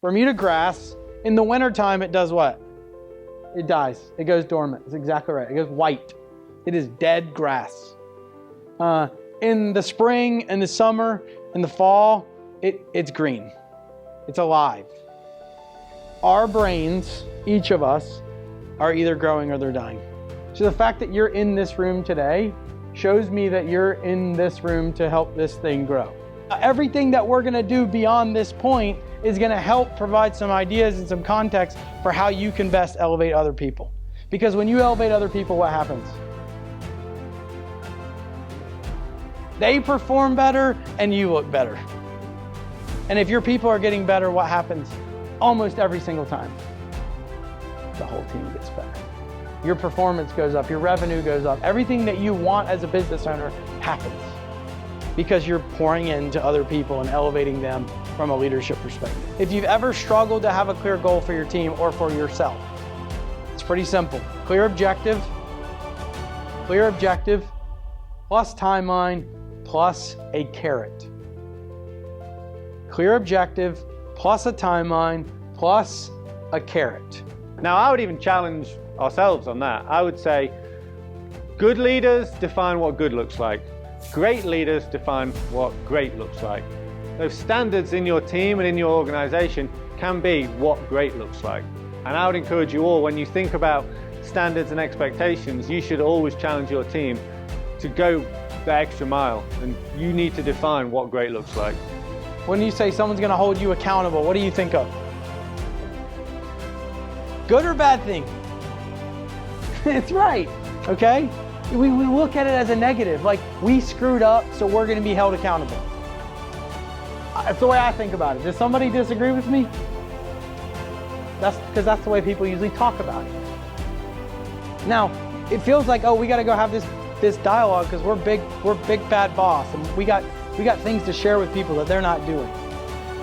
Bermuda grass, in the wintertime, it does what? It dies. It goes dormant. That's exactly right. It goes white. It is dead grass. In the spring, in the summer, in the fall, it's green. It's alive. Our brains, each of us, are either growing or they're dying. So the fact that you're in this room today shows me that you're in this room to help this thing grow. Everything that we're going to do beyond this point is going to help provide some ideas and some context for how you can best elevate other people. Because when you elevate other people, what happens? They perform better and you look better. And if your people are getting better, what happens? Almost every single time, the whole team gets better. Your performance goes up, your revenue goes up. Everything that you want as a business owner happens because you're pouring into other people and elevating them from a leadership perspective. If you've ever struggled to have a clear goal for your team or for yourself, it's pretty simple. Clear objective plus timeline plus a carrot. Clear objective plus a timeline plus a carrot. Now, I would even challenge ourselves on that. I would say good leaders define what good looks like. Great leaders define what great looks like. Those standards in your team and in your organization can be what great looks like. And I would encourage you all, when you think about standards and expectations, you should always challenge your team to go the extra mile, and you need to define what great looks like. When you say someone's going to hold you accountable, what do you think of? Good or bad thing? It's right, okay? We look at it as a negative, like we screwed up, so we're going to be held accountable. That's the way I think about it. Does somebody disagree with me? That's because that's the way people usually talk about it. Now, it feels like, oh, we got to go have this dialogue because we're big bad boss, and we got things to share with people that they're not doing.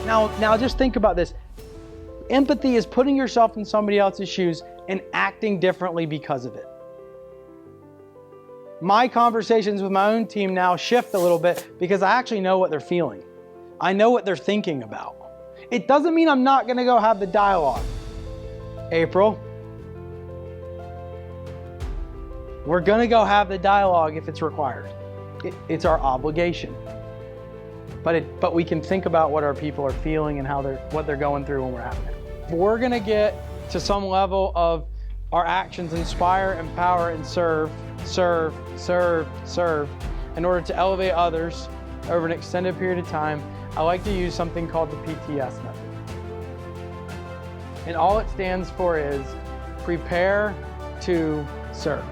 Now just think about this. Empathy is putting yourself in somebody else's shoes and acting differently because of it. My conversations with my own team now shift a little bit because I actually know what they're feeling. I know what they're thinking about. It doesn't mean I'm not going to go have the dialogue. April, we're going to go have the dialogue if it's required. It's our obligation. But we can think about what our people are feeling and what they're going through when we're having it. If we're going to get to some level of our actions inspire, empower, and serve in order to elevate others over an extended period of time, I like to use something called the PTS method. And all it stands for is prepare to serve.